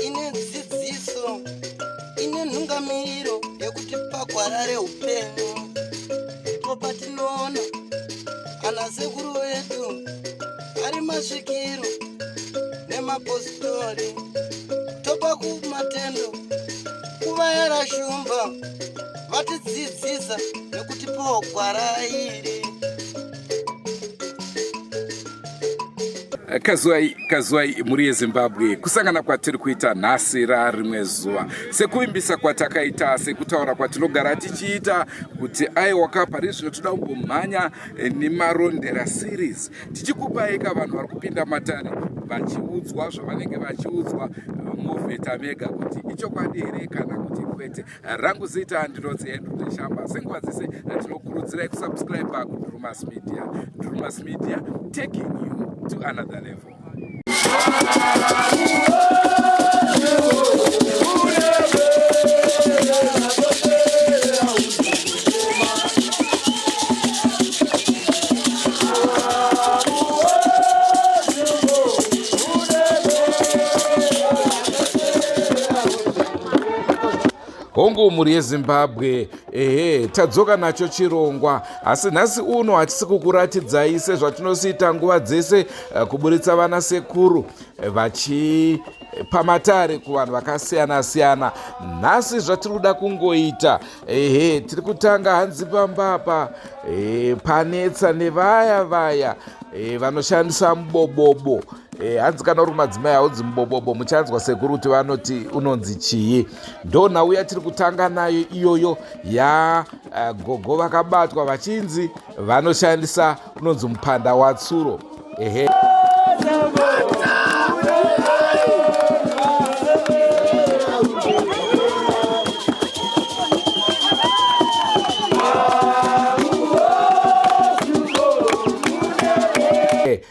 ine dzidziso ine nhungamiriro yekuti pagwarare upenyu ndipo patinoona anasekuru vedu ari masvikiro nemapositori topa kumatendo kuvayara shumba vatidzidzisa nekutipawo gwara iri. Kazuai muri yeZimbabwe kusangana kwatiri kuita nhasi rimwe zuva sekuimbisa kwatakaita sekutaura kwatinogara tichiita kuti aiwaka pari zvino toda kumbomhanya nemarondera series tichikupai vanhu vari kupinda matare vachiudzwa zvavanenge vachiudzwa muvheta mega kuti ichokwadi here kana kuti kwete. Rangu zita ndinonzi Andrew Neshamba. Senguva dzese tinokurudzirai kusubscribe kuDrewmas Media. Drewmas Media, taking you to another level. Hongu muri yeZimbabwe, tadzoka nacho chirongwa, asi nhasi uno hatisi kukuratidzai sezvatinosiita nguva dzese kuburitsa Vanasekuru vachipamatare kuvanhu vakasiyana-siyana. Nhasi zvatiri kuda kungoita, tiri kutanga hanzi pambapa panetsa nevaya vanoshandisa mubobobo. Hanzi kana uri madzimai haudzi mubobobo, muchanzwa sekuru kuti vanoti unonzi chii. Ndo nhau yatiri kutanga nayo iyoyo gogo vakabatwa vachinzi vanoshandisa unonzi mupanda watsuro.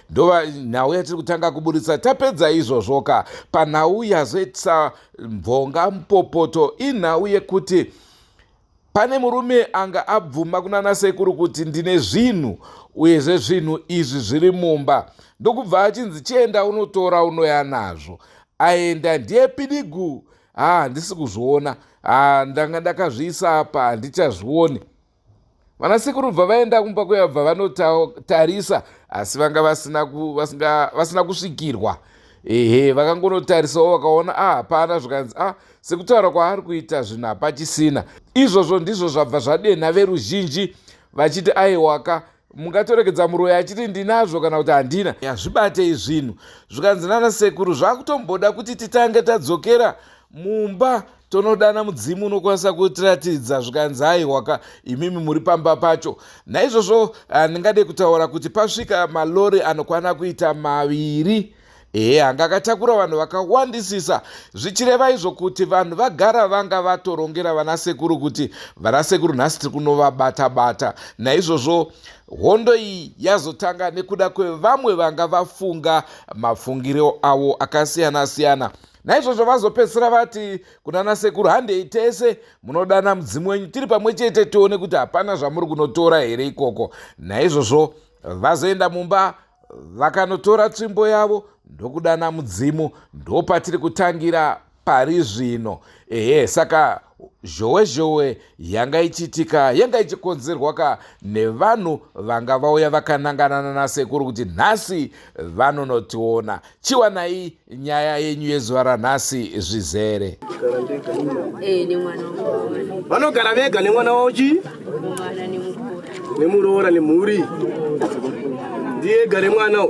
Ndova nhau yatiri kutanga kuburitsa. Tapedza izvozvoka panhau yazoitisa mvonga mupopoto, inhau yekuti pane murume anga abvuma kuna nasekuru kuti ndine zvinhu uyezve zvinhu izvi zviri mumba, ndokubva achinzi chienda unotora unoya nazvo. Aenda ndiye pidigu, handisi kuzviona, ndanga ndakazviisa apa handichazvioni. Vanasekuru bva vaenda kumba kuyabva vanotarisa, asi vanga vasina kusvikirwa. Vakangonotarisawo vakaona hapana, zvikanzi sekutaura kwaari kuita zvinhu hapachisina. Izvozvo ndizvo zvabva zvadenha veruzhinji vachiti aiwaka mungatorekedza muroya achiti ndinazvo kana kuti handina. Zvibatei zvinhu zvikanzi nanasekuru zvakutomboda kuti titange tadzokera mumba tonodana mudzimu unokwanisa kutiratidza zvikanzi aiwaka imimi muri pamba pacho. Naizvozvo ndingade kutaura kuti pasvika malori anokwana kuita 2 anga akatakura vanhu vakawandisisa, zvichireva izvo kuti vanhu vagara vanga vatorongera Vanasekuru kuti Vanasekuru nhasi tiri kunovabata-bata. Naizvozvo hondo iyi yazotanga nekuda kwevamwe vanga vafunga mafungiro avo akasiyana-siyana. Naizvozvo vazopedzisira vati kuna Nasekuru, handei tese munodana mudzimu wenyu tiri pamwe chete tione kuti hapana zvamuri kunotora here ikoko. Naizvozvo vazoenda mumba vakanotora tsvimbo yavo ndokudana mudzimu. Ndopatiri kutangira pari zvino. Saka zhowe yanga ichiitika yanga ichikonzerwa nevanhu vanga vauya vakanangana naNasekuru kuti nhasi vanonotiona. Chiwanai nyaya yenyu yezuva ranhasi zvizere. Vanogara vega nemwana wauchi? Nemuroora nemhuri? Ndiye gare mwana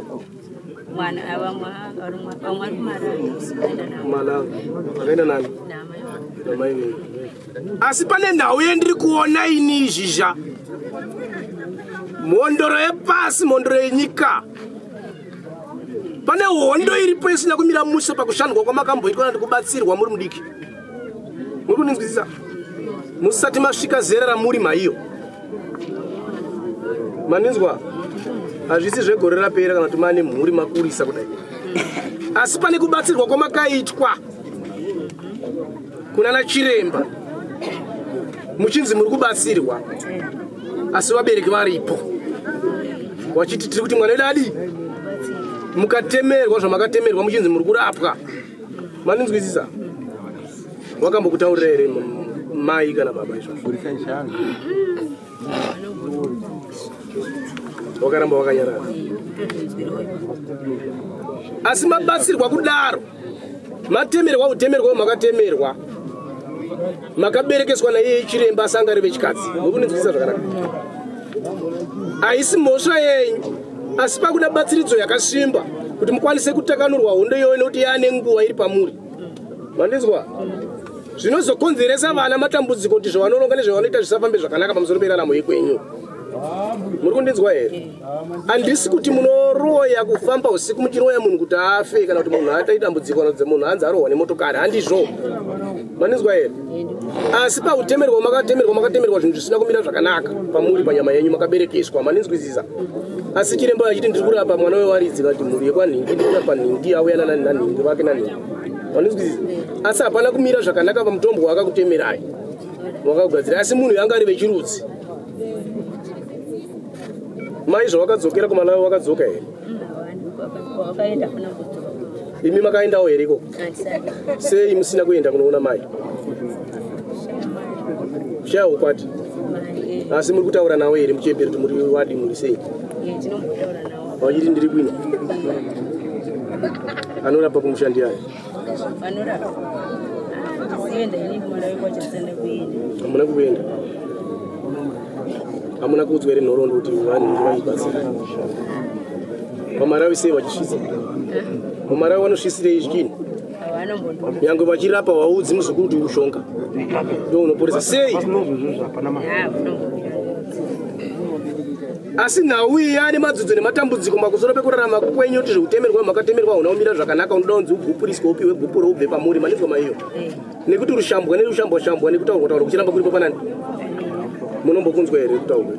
akaenda nani? Asi pane nhau yendiri kuona ini zhizha, mondoro yepasi, mondoro yenyika. Pane hondo iripo isina kumira mushe pakushandwa kwamakamboitwa nekubatsirwa muri mudiki. Muri kuninzwisisa? Musati masvika zera ramuri maiyo. Maninzwa? Hazvisi zvegore rapera kana kuti mane mhuri makurisa kudai. Asi pane kubatsirwa kwamakaitwa kuna nachiremba. Muchinzi muri kubatsirwa, asi vabereki varipo. wachiti tiri kuti mwana wedu adi mukatemerwa zvamakatemerwa muchinzi muri kurapwa maninzwisisa wakambokutaurira here mai kana baba izvozvo wakaramba wakanyarara asi mabatsirwa kudaro matemerwa kutemerwa makatemerwa makaberekeswa naiye chiremba asangari vechikadzi mukuninzwisisa zvakanaka haisi mhosva yenyu asi pakuda batsiridzo yakasimba kuti mukwanise kutakanurwa hondo iyoyo nekuti yaane nguva iri pamuri mandinzwa zvinozokonzeresa vana matambudziko kuti zvavanoronga nezvavanoita zvisafambe zvakanaka pamusoro peraramo yekwenyu muri kundinzwa here handisi kuti munoroya kufamba usiku muchiroya munhu kuti afe kana kuti munhu ataita dambudziko kana kuti munhu hanzi arohwa nemotokari handizvo mandinzwa here asi pautemerwa makatemerwa zvinhu zvisina kumira zvakanaka pamuri panyama yenyu makaberekeswa mandinzwisisa asi chiremba achiti ndiri kurapa mwana wewaridzi kati mhuri yekwanhingi ndiri kurapa nhingi auya nanhingi vake nanhingi mandinzwisisa asi hapana kumira zvakanaka pamutombo wakakutemerai wakagadzira asi munhu yanga ari vechirudzi mai zvawakadzokera kumana wavo wakadzoka here imi makaendawo here iko sei musina kuenda kunoona mai shaya ukwati asi muri kutaura nawo here muchemberi kuti muri wadi muri sei wachiti ndiri kwino anorapa kumushandi yayo hamuna kuenda hamuna kuudzwa here nhoroondo kuti vanhu vaibatsira pamarawi sei vachisvisa pamarawi vanosvisirei zvichini nyange vachirapa waudzi muzukuru kuti ushonga ndo unoporesa sei asi nhau iyi ane madzidzo nematambudziko makusoro pekurarama kwenyu kuti zvekutemerwa makatemerwa unaumira zvakanaka unoda unzi ugupuriswa upiwe gupuro ubve pamuri manizwa maiyo nekuti rushambwa nerushambwa nekutaurwa kuchiramba kuripo panani munombokunzwa here kutaurwa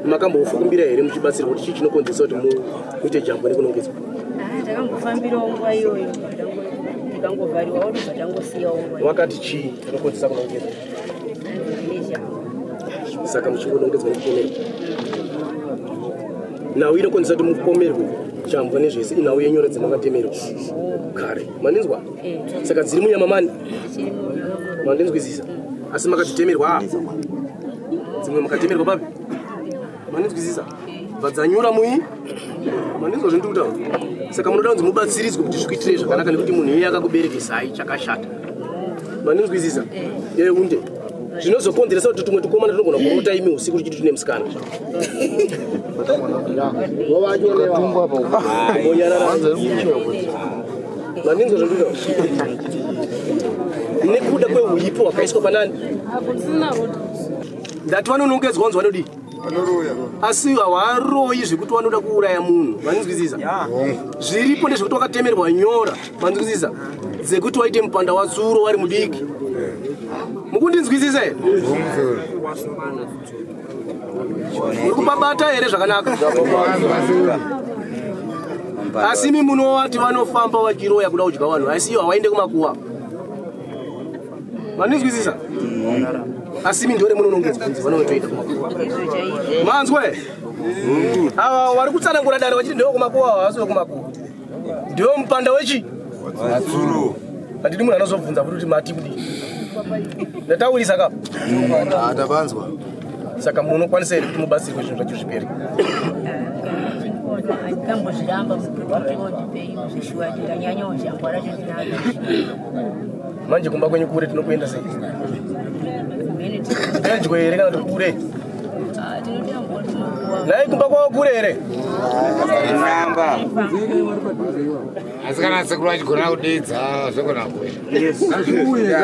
makambofukumbira here muchibatsirwa kuti chii chinokonzesa kuti muite jambwa nekunongedzwa takambofambirawo nguva iyoyo tikangovhariwawo tobvatangosiyawo wakati chii chinokonzesa kunongedzwa saka muchingonongedzwa nekupomerwa nhau inokonzesa kuti mupomerwe chambwa nezvese inhau yenyora dzamakatemerwa kare maninzwa saka dziri munyama mani mandinzwisisa asi makadzitemerwa dzimwe makatemerwa papi mandinzwisisa bvadzanyura mui mandinzwa zvindiri kutaura saka munoda kunzi mubatsiridzwe kuti zvikuitirei zvakanaka nekuti munhu iye akakuberekesai chakashata mandinzwisisa yeunde zvinozokonzeresa kuti tumwe tukomana tinogona kurota imi usiku tichiti tune musikana mandinzwa zvindiri kutaura nekuda kweuipo wakaiswa panani ndati vanonongedzwa wanzi vanodii asi hawaroyi zvekuti vanoda kuuraya munhu manzwisisa zviripo ndezvekuti wakatemerwa nyora manzwisisa dzekuti waite mupanda watsuro wari mudiki mukundinzwisisa here uri kupabata here zvakanaka asi imi munovati vanofamba vachiroya kuda kudya vanhu asi iyo hawaende kumakuwa manzwisisa asi imi ndore munonongedzwa kunzi vanotoita kumakuwa manzwe ava vari kutsanangura dare vachiti ndewo kumakuwa havasiwo kumakuwa ndiwo mupanda wechi handidi munhu anozobvunza kuti mati kudii ndataurisa ka ndavanzwa saka munokwanisa here kuti mubatsirwe zvinhu zvacho zviperi manje kumba kwenyu kure tinokuenda sei pedyo here kana kuti kure nai kumba kwavo kure here asi kana sekuru achigona kudedza zvogona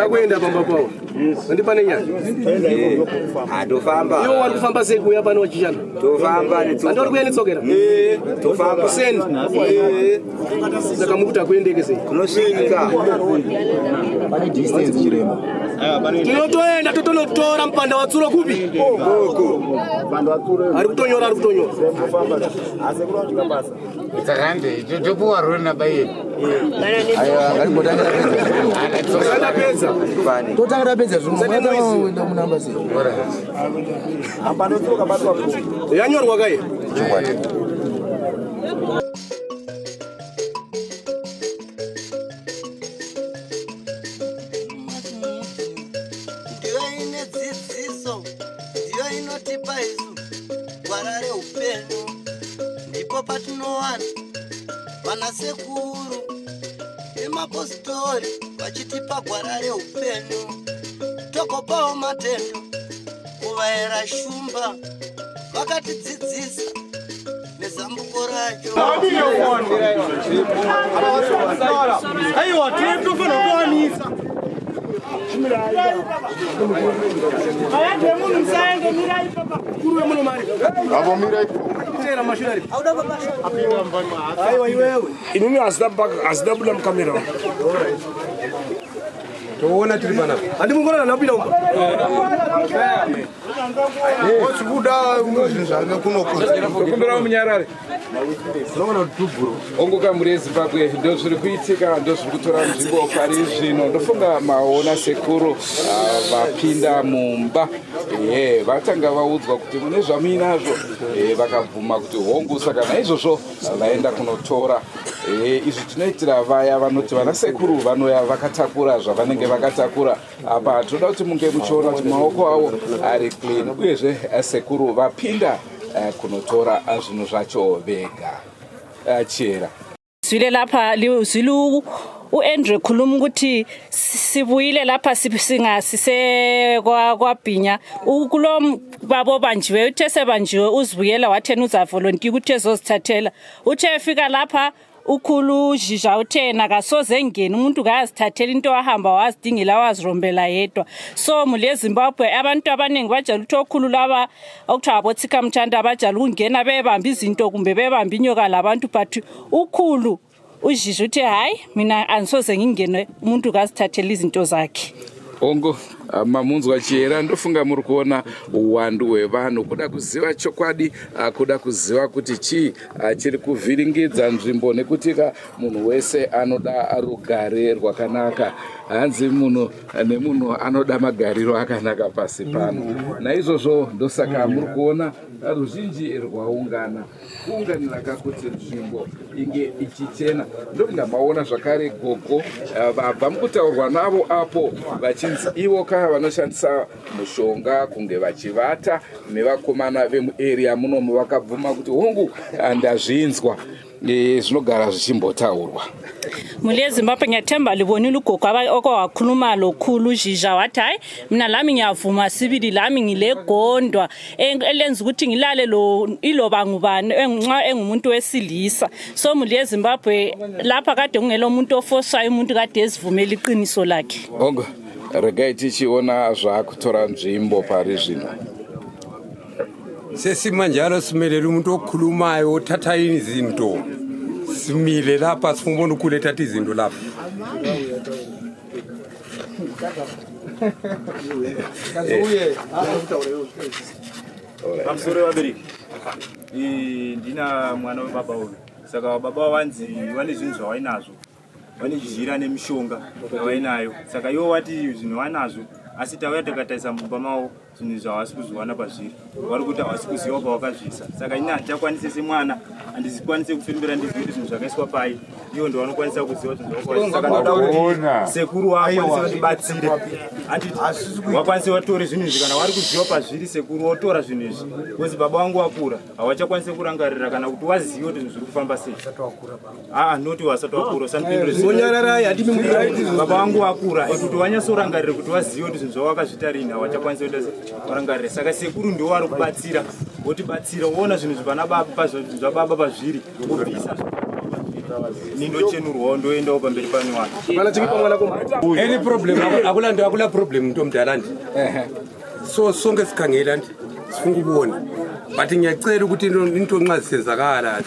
kuenda pamba kwavo andi pane nyaya atofamba iwo wari kufamba sei kuuya pano wachishanda andori kuya netsokera kuseni saka mukuti akuendeke sei kunosvika tinotoenda totonotora mupanda watsuro kupi ari kutonyora tsakande topuwa rona baye totangira pedza yanyorwa kai Vanasekuru emapostori vachitipa gwara reupenyu tokopawo matendo kuvaera shumba vakatidzidzisa nezambuko racho. Aiwa tinofana kuwanisa inini hazida buda mukamera toona tiri pana handimungona napinda Wachikuda zvinhu kumbira munyarare ongoka murezi pakwe ndo zviri kuitika ndo zviri kutora nzvimbo pari zvino ndofunga maona sekuru vapinda mumba vatanga vaudzwa kuti mune zvamuinazvo vakabvuma kuti hongu saka naizvozvo vaenda kunotora izvi tinoitira vaya vanoti vanasekuru vanoya vakatakura zvavanenge vakatakura apa toda kuti munge muchiona kuti maoko avo ari clean uyezve sekuru vapinda kunotora zvinhu zvacho vega chera zwile lapha zwilu uAndrew khuluma ukuthi sibuyile lapha singasise kwabhinya kulo babo banjiwe uthe sebanjiwe uzibuyela wathena uzavolontiya ukuthi ezozithathela uthe efika lapha ukhulu jija uthena kasoze ngene umuntu kayazithathela into wahamba wazidingela wazirombela yedwa so mule Zimbabwe abantu abaningi bajala ukuthi okhulu laba okuthiwa abothika mthanda bajala ukungena bebamba izinto kumbe bebamba inyoka labantu but ukhulu ujija uthe hayi mina angisoze ngingene umuntu kazithathela izinto zakhe ongo mamunzwa chera ndofunga muri kuona uwandu hwevanhu kuda kuziva chokwadi kuda kuziva kuti chii chiri kuvhiringidza nzvimbo nekuti munhu wese anoda rugare rwakanaka hanzi munhu nemunhu anoda magariro akanaka pasi pano naizvozvo ndosaka muri kuona ruzhinji rwaungana kuunganira kakuti nzvimbo inge ichichena ndofunga maona zvakare gogo vabva mukutaurwa navo apo vachinzi ivo vanoshandisa mushonga kunge vachivata nevakomana vemuarea munomu vakabvuma kuti hongu ndazvinzwa zvinogara zvichimbotaurwa mule Zimbabwe ngiyathemba libonile ugogo okwakhuluma lokhulu jija wathi hayi mina lami ngiyavuma sibili lami ngilegondwa elenza ukuthi ngilale iloba ngubani enxa engumuntu wesilisa so mule Zimbabwe lapha kade kungelo umuntu ofosayo umuntu kade ezivumela iqiniso lakhe ongo regai tichiona zvakutora nzvimbo pari zvino sesimanjalo simelele umuntu okhulumayo othatha izinto simile lapha sifuna ukuletha izinto lapha Amsore wabiri ndina mwana wababa uyu saka baba wanzi vane zvinhu zvavainazvo vane jira nemishonga yavainayo saka iwo wati zvinhu vanazvo asi tauya takataisa mumba mavo zvinhu zvavasi kuziwana pazviri vari kuti havasi kuziva pavakazvisa saka ina handachakwanise semwana handizikwanise kufembera ndizive kuti zvinhu zvakaiswa pai ivo ndo vanokwanisa kuziva zvinhu zvakaisaaka sekuru wakwanise kutibatsire handiti wakwanise watore zvinhu izvi kana wari kuziva pazviri sekuru wotora zvinhu izvi bcause baba vangu wakura havachakwanise kurangarira kana kuti wazive kuti zvinhu zviri kufamba sei noti wasati wakura baba vangu wakura ekuti wanyatsorangarire kuti wazive kuti zvinhu zvawakazvitarini havachakwanise kuita varangarire saka sekuru ndo vari kubatsira wotibatsira woona zvinhu zvababa pazviri wobvisa nindochenurwawo ndoendawo pamberi panywana any problem akula problem nto mdalandi so sonke sikhangela nti sifunga ukubona but ngiyacela ukuthi into nxa senzakala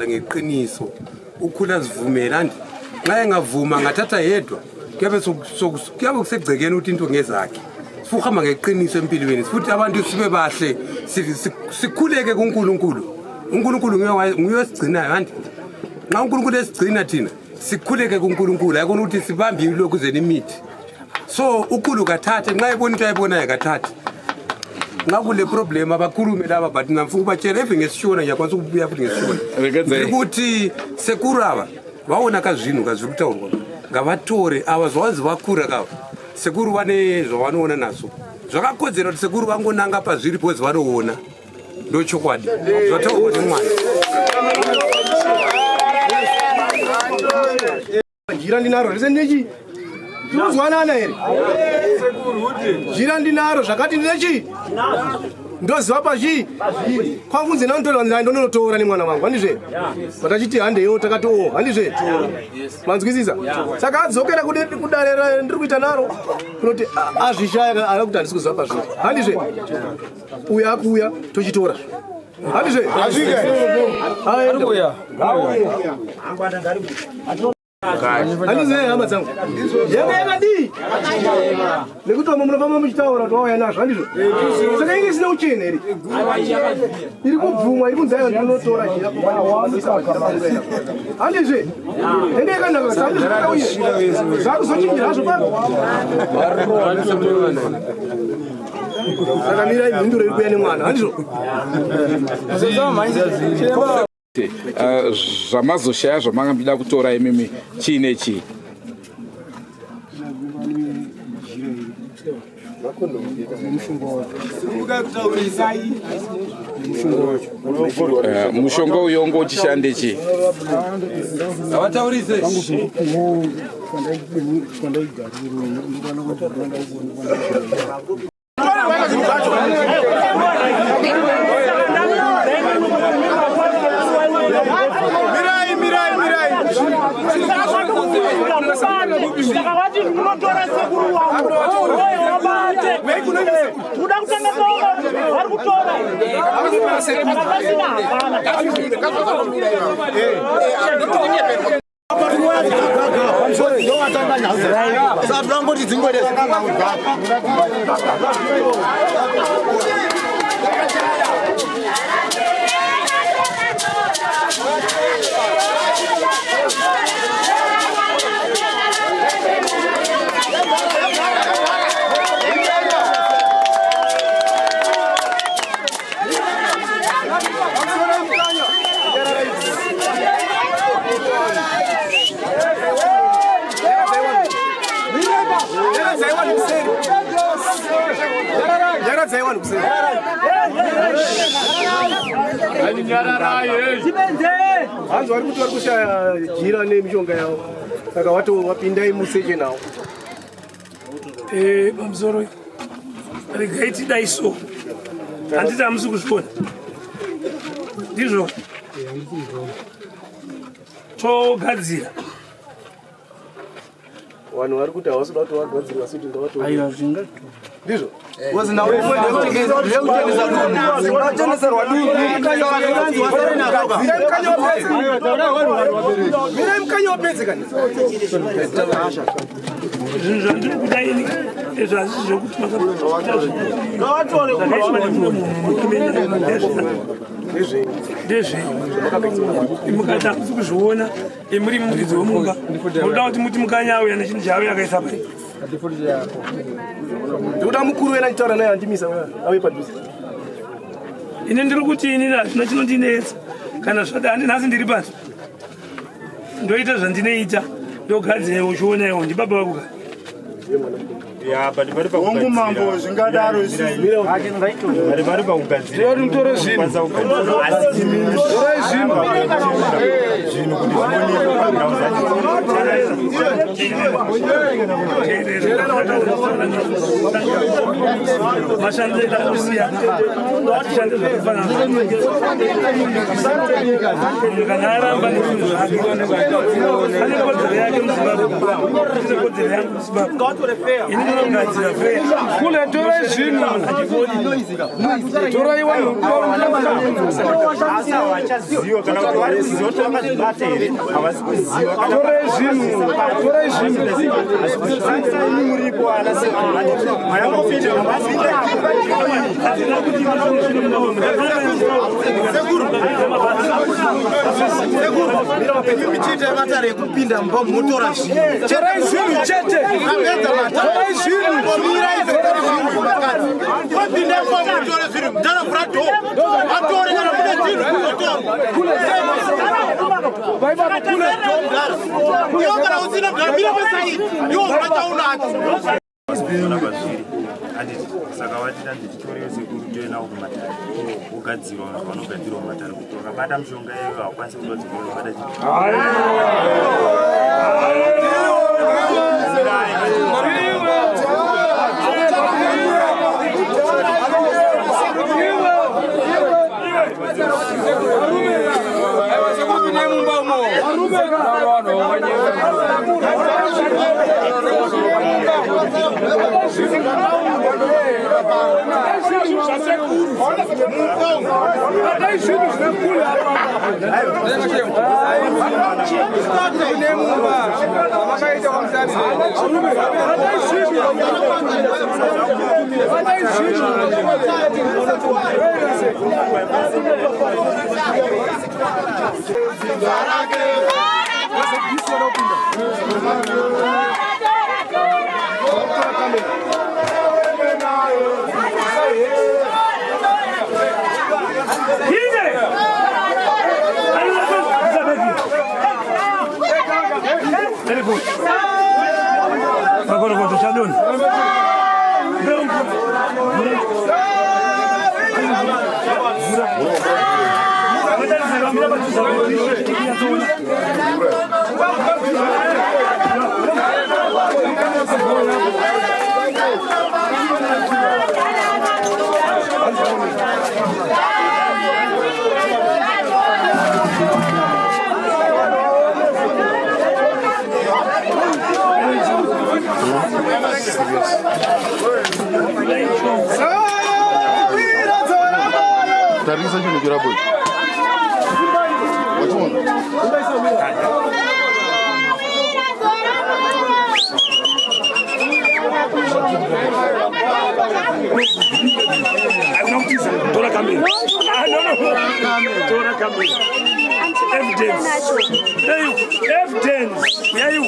ngeqiniso ukhula zivumela nti nxa engavuma ngathatha yedwa kuyabe kusegcekeni ukuthi into ngezakhe sifuna ngeqiniso empilweni futhi abantu sibe bahle sikhuleke kuNkulunkulu uNkulunkulu nguye osigcinayo kanti nxa uNkulunkulu esigcina thina sikhuleke kuNkulunkulu ayikona ukuthi sibambe lokhu zeni imithi so ukhulu kathathe nxa ebona into ayibonayo kathathe ngakule problem abakhulume laba but namfunga bachela eve ngesishona yakwanisa ukubuya futhi ngesishona ukuthi sekuru aba vaona kazvinhu kazviri kutaurwa ngavatore ava zvavanzi vakura kava sekuru vane zvavanoona nazvo zvakakodzera kuti sekuru vangonanga pazviri bhozi vanoona ndochokwadi zvataurwa nemwana jira ndinaro rese nechi tinozwanana here jira ndinaro zvakati nechi ndoziva pachi kwakunzi nandotora ndonotora nemwana wangu handizve vatachiti handeyo takatoo handizve manzwisisa saka adzokera kudarera ndiri kuita naro kunoti azvishaya ava kuti handisi kuziva pazviri handizve uya akuuya tochitora handizve handizve hama dzangu yanga yakadii nekuti vamwe munofamba muchitaura kuti wauya nazvo handizvo saka inge isina uchena iri iri kubvumwa iri kunzi aiva ndinotora handizve enge yakanaka zvakuzochinjira hazvo pano saka mirai mhinduro iri kuya nemwana handizvo zvamazoshaya zvamangabida kutora imimi chiine chii mushonga uyo ngouchishande chii avataurise hanzi vari kuti vari kushaya jira nemishonga yavo saka wapindai museche nawo pamusoro regai tidai so handiti hamusi kuzviona ndizvo togadzira vanhu vari kuti havasida kuti vagadzirwa suti ngavato ndizvo zvinhu zvandiri kuda ini ezvazisi zvokuti mukati hamusi kuzviona muri muridzi wemumba munoda kuti muti mukanya auya nechinhu chavo yakaisa pai ndikuti mukuru wena nditaura naye handimisa ave padhuze ine ndiri kuti ini hazvina chinondinetsa kana zvada handi nhasi ndiri pasi ndoita zvandinoita ndogadzira uchionawo ndibaba vako ka wangu mambo zvingadaro vari pakugadzira mutore zvinhu mashandiro anosiyana atishande zvakafanana kana aramba nezvinhu zvake ane kodzero yake muzimbabwe ine kodzero yangu muzimbabwe ini ndinogadzira fea kule torai zvinhu torai vanhu vachaziva kana kuti vari kuziva kuti vakazvibata here havasi kuziva torai zvinhu asikusaisai muripo ana sekuru Michite matare kupinda mba motora zvinhu. Chete zvinhu chete. Apedza matare zvinhu. Komira izo tari zvinhu makati. Kupinda mba motora zvinhu. Mutara frato. Atore kana mune zvinhu kuzotora. Vai vai kule ndara. Yo kana usina mira pasaidi. Yo unachaunaki. Saka watita ndichitori Vanasekuru toenda kumatare kugadzirwa vanogadzirwa matare kuti wakabata mishonga iyoyo haukwanisi kutodzokewa wakada Tarisa chino chirabwe. Wachona. Tora kamera. No. Tora kamera. Evidence. Evidence. Yeah, you.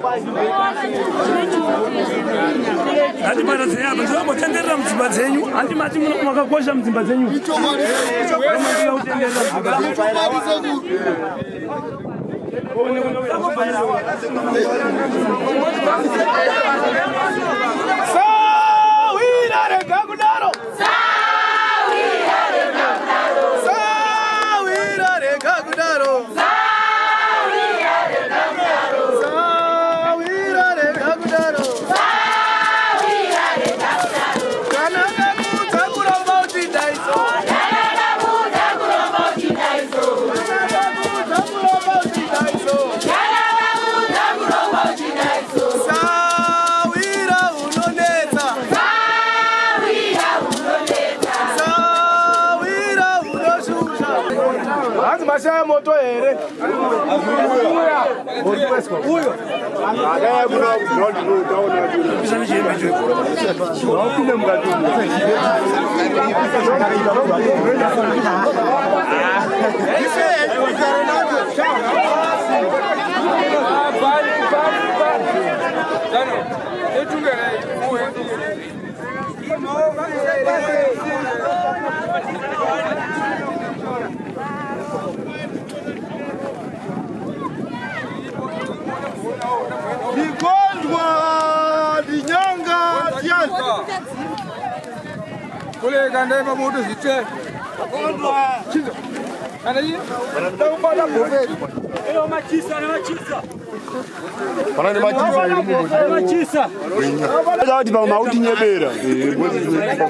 Vai. Hadi para zeya mzwa motendera mzimba zenyu hadi mati mwakakosha mzimba zenyu Masaya moto ere. Uyo. Agaya kuna no utaona. Bisani jembe jo. Wakule mgatu. Nikondwa dinyanga tianza kule kande mamudu zite kondwa chizo anayi ndaumbana boveri eo machisa na machisa panani machisa Ladi mama utinyebera nyebera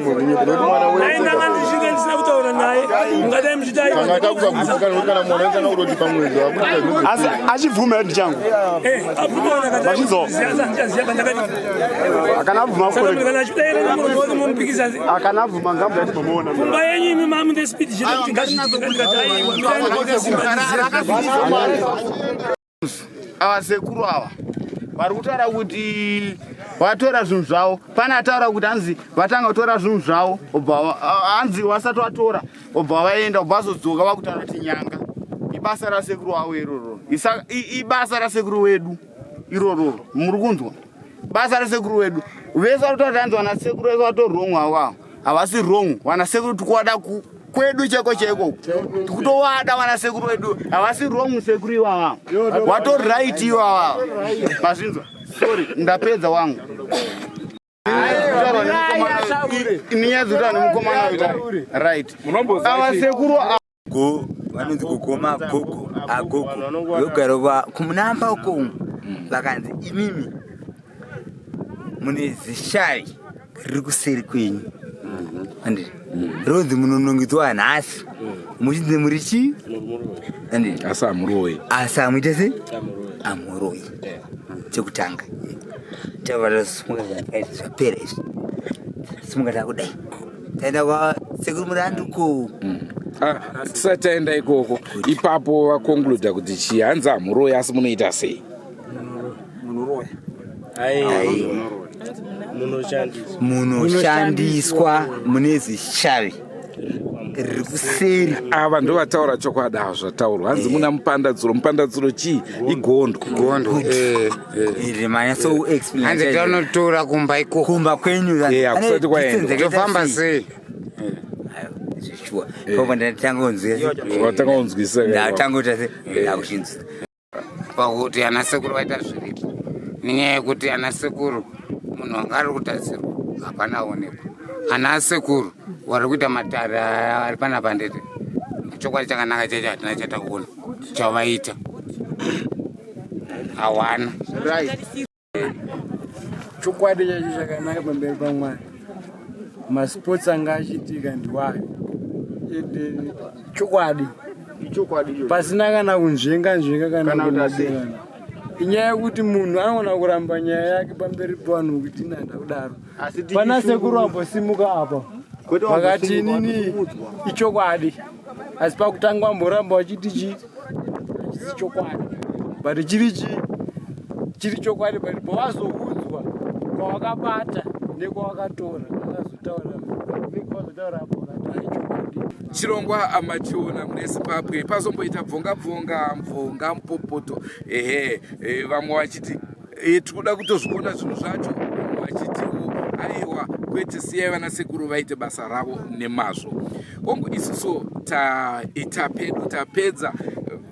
mwana wewe aina ngandi shinga sina kutaona naye ngade mjidai ngatakuza mfukana ukana mwana na urodi pamwezo achivume ndi changu apumona kati machizo akanavuma akanavuma ngambo yati pamona kumba yenyi mama ndi speed jita kuti ngazi Vanasekuru ava vari kutaura kuti vatora zvinhu zvavo. Pane ataura kuti hanzi vatanga kutora zvinhu zvavo hanzi vasati vatora obva vaenda obva vazodzoka vakutaura kuti nyanga ibasa rasekuru wavo iroro. Ibasa rasekuru wedu iroro. Muri kunzwa? Basa rasekuru wedu. Vese vari kutaura kuti hanzi vanasekuru vese vatori wrong wavo. Havasi wrong. Vanasekuru tikuwada kwedu cheko cheko tikutowada vanasekuru vedu havasi wrong sekuru ivava watori right ivava mazvinzwa. Sorry ndapedza wangu ninyadzura nemukomana right avasekuru vanonzi kugoma gogo agogo yogara kumunamba uko vakanzi imimi mune zishai riri kuseri kwenyu andi ronzi munonongidzwa nhasi muchinzi muri chii andi asamuita se amuroi chekutanga tavara zvapera izvi simungata kudai taenda kwasekuru muranduko tisati taenda ikoko ipapo vakonkluda kuti chii hanzi amuroi asi munoita sei munoshandiswa mune zishavi riri kuseri. Ava ndo vataura chokwadi zvataurwa hanzi muna mupandadzuro chii igondo iri manyaso explain hanzi tanotora kumba iko kumba kwenyu akusati kwaenda tofamba sei zvichua koma ndatanga unzwisa ndatangota se ndakushinzisa pakuti anasekuru vaita zviripo nenyaya yekuti anasekuru munhu anga ari kutarisirwa hapana aonekwa. Anasekuru vari kuita matare ari panapa ndete chokwadi chakanaka chacho hatina chatakuona chavaita hawana chokwadi chacho chakanaka pamberi pamwari. Masports anga achiitika ndiwayo chokwadi pasina kana kunzvenga kana kunaderana. Inyaya yekuti munhu anoona kuramba nyaya yake pamberi pavanhu kuti nanda kudaro. Vanasekuru vambosimuka apa vakati nini ichokwadi asi pakutanga vamboramba vachiti chii chisi chokwadi but chiri chokwadi but pavazoudzwa kwavakabata nekwavakatora vakazotaura chirongwa amachiona mune Zimbabwe pazomboita bvonga mupopoto vamwe vachiti tikuda kutozviona zvinhu zvacho vachitiwo aiwa kwete siyai vanasekuru vaite basa ravo nemazvo. Kongu isusu taita pedu tapedza.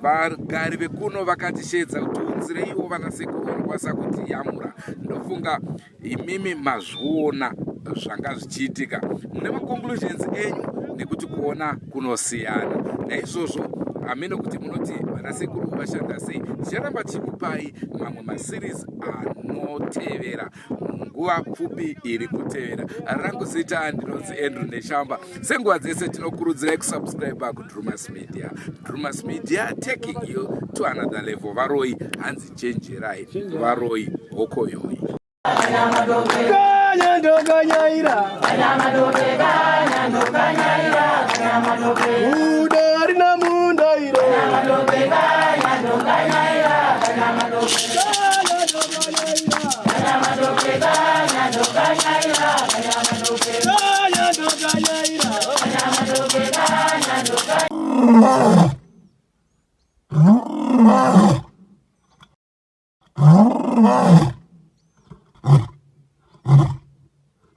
Vagari vekuno vakatishedza kuti unzireiwo vanasekuru vanokwanisa kutiyamura. Ndofunga imimi mazviona zvanga zvichiitika. Mune maconclusions enyu nekuti kuona kunosiyana. Naizvozvo amene kuti munoti vanasekuru vashanda sei, ticharamba tichikupai mamwe maseries anotevera nguva pfupi iri kutevera. Rangu zita ndinonzi Andrew Neshamba. Senguva dzese tinokurudzirai kusubscribe kuDrewmas Media. Drewmas Media taking you to another level. Varoi hanzi chenjerai, varoi hokoyoi. Kanya ndo kanyaira, udari na mundairo, kanya ndo kanyaira, kanya ndo kanyaira.